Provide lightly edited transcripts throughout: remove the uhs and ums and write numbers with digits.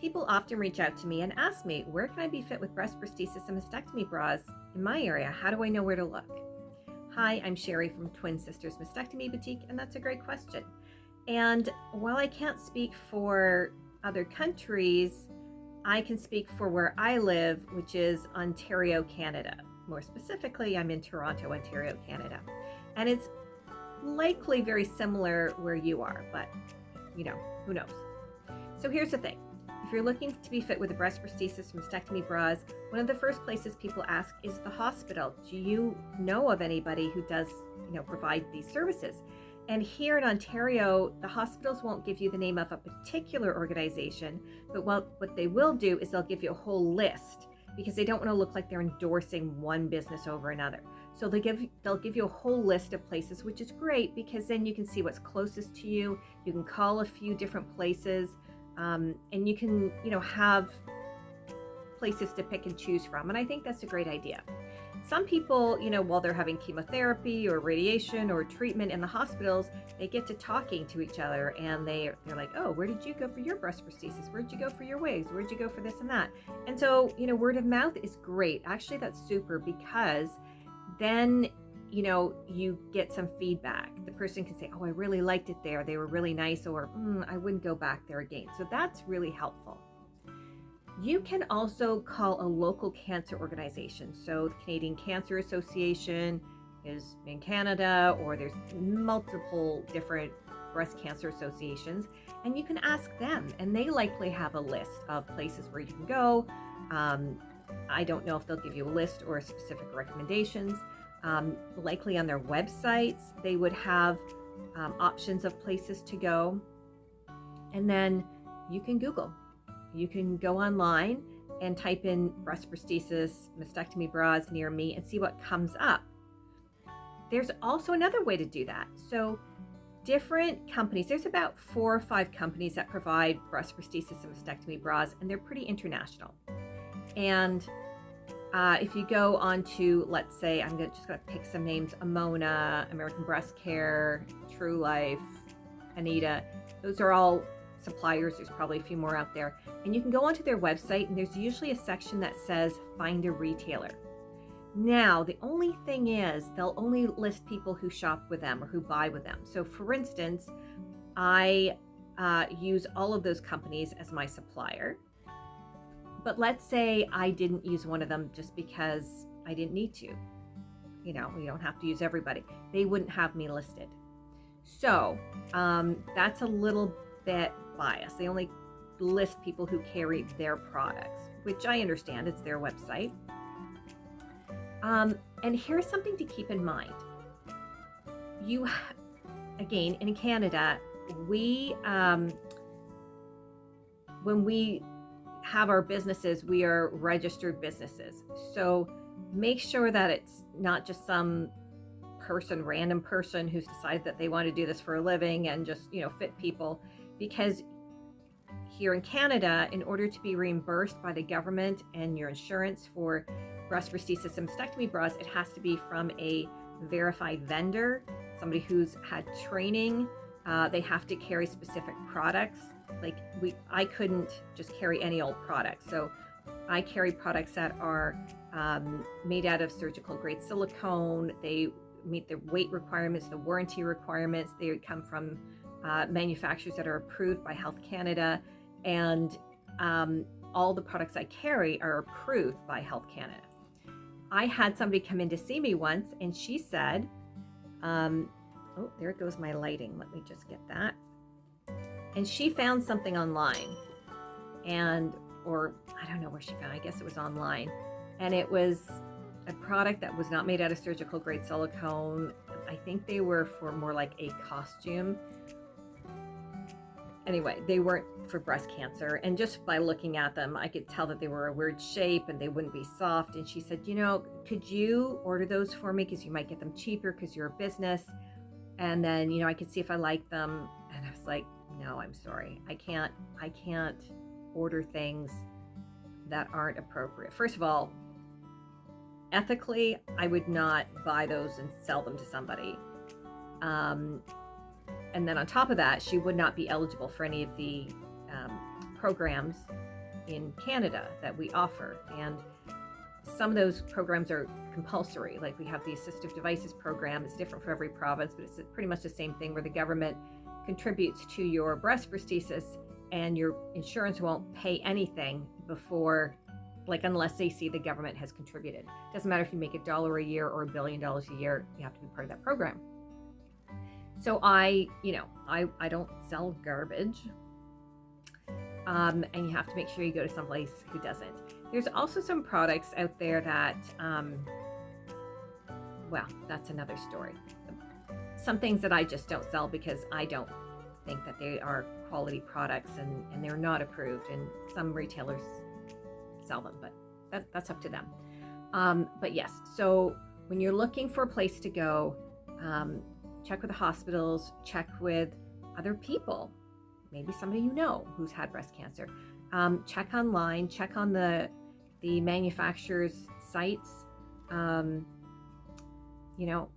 People often reach out to me and ask me, where can I be fit with breast prosthesis and mastectomy bras in my area? How do I know where to look? Hi, I'm Sherry from Twin Sisters Mastectomy Boutique, and that's a great question. And while I can't speak for other countries, I can speak for where I live, which is Ontario, Canada. More specifically, I'm in Toronto, Ontario, Canada. And it's likely very similar where you are, but who knows? So here's the thing. If you're looking to be fit with a breast prosthesis or mastectomy bras, one of the first places people ask is the hospital. Do you know of anybody who does, provide these services? And here in Ontario, the hospitals won't give you the name of a particular organization, but what they will do is they'll give you a whole list, because they don't want to look like they're endorsing one business over another. So they'll give you a whole list of places, which is great, because then you can see what's closest to you. You can call a few different places, and you can, have places to pick and choose from. And I think that's a great idea. Some people, while they're having chemotherapy or radiation or treatment in the hospitals, they get to talking to each other, and they're like, oh, where did you go for your breast prosthesis? Where'd you go for your wigs? Where'd you go for this and that? And so, word of mouth is great. Actually, that's super, because then, you get some feedback. The person can say, oh, I really liked it there. They were really nice, or I wouldn't go back there again. So that's really helpful. You can also call a local cancer organization. So the Canadian Cancer Association is in Canada, or there's multiple different breast cancer associations, and you can ask them, and they likely have a list of places where you can go. I don't know if they'll give you a list or specific recommendations. Likely on their websites, they would have options of places to go. And then you can Google. You can go online and type in breast prosthesis, mastectomy bras near me, and see what comes up. There's also another way to do that. So different companies, there's about 4 or 5 companies that provide breast prosthesis and mastectomy bras, and they're pretty international. And if you go on to, let's say, I'm just going to pick some names: Amona, American Breast Care, True Life, Anita. Those are all suppliers. There's probably a few more out there. And you can go onto their website, and there's usually a section that says find a retailer. Now, the only thing is they'll only list people who shop with them or who buy with them. So for instance, I use all of those companies as my supplier. But let's say I didn't use one of them just because I didn't need to. We don't have to use everybody. They wouldn't have me listed. So that's a little bit biased. They only list people who carry their products, which I understand. It's their website. And here's something to keep in mind. Again, in Canada, when we have our businesses, we are registered businesses. So make sure that it's not just some random person who's decided that they want to do this for a living and just, fit people. Because here in Canada, in order to be reimbursed by the government and your insurance for breast prosthesis and mastectomy bras, it has to be from a verified vendor, somebody who's had training. They have to carry specific products. Like I couldn't just carry any old product. So I carry products that are made out of surgical grade silicone. They meet the weight requirements, the warranty requirements. They come from manufacturers that are approved by Health Canada. And all the products I carry are approved by Health Canada. I had somebody come in to see me once, and she said, oh, there goes my lighting. Let me just get that. And she found something online, or I don't know where she found it. I guess it was online. And it was a product that was not made out of surgical grade silicone. I think they were for more like a costume. Anyway, they weren't for breast cancer. And just by looking at them, I could tell that they were a weird shape and they wouldn't be soft. And she said, could you order those for me? Because you might get them cheaper because you're a business. And then, I could see if I like them. And I was like, no, I'm sorry. I can't order things that aren't appropriate. First of all, ethically, I would not buy those and sell them to somebody. And then on top of that, she would not be eligible for any of the programs in Canada that we offer. And some of those programs are compulsory. Like we have the assistive devices program. It's different for every province, but it's pretty much the same thing, where the government contributes to your breast prosthesis and your insurance won't pay anything before, like, unless they see the government has contributed. Doesn't matter if you make $1 a year or $1 billion a year, you have to be part of that program. So I don't sell garbage. And you have to make sure you go to someplace who doesn't. There's also some products out there that, well, that's another story. Some things that I just don't sell because I don't think that they are quality products, and they're not approved, and some retailers sell them, but that's up to them. But yes, so when you're looking for a place to go, check with the hospitals, check with other people, maybe somebody you know who's had breast cancer. Check online, check on the manufacturer's sites, and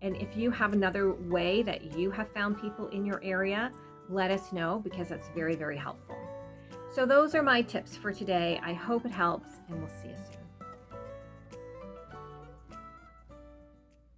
if you have another way that you have found people in your area, let us know, because that's very, very helpful. So those are my tips for today. I hope it helps, and we'll see you soon.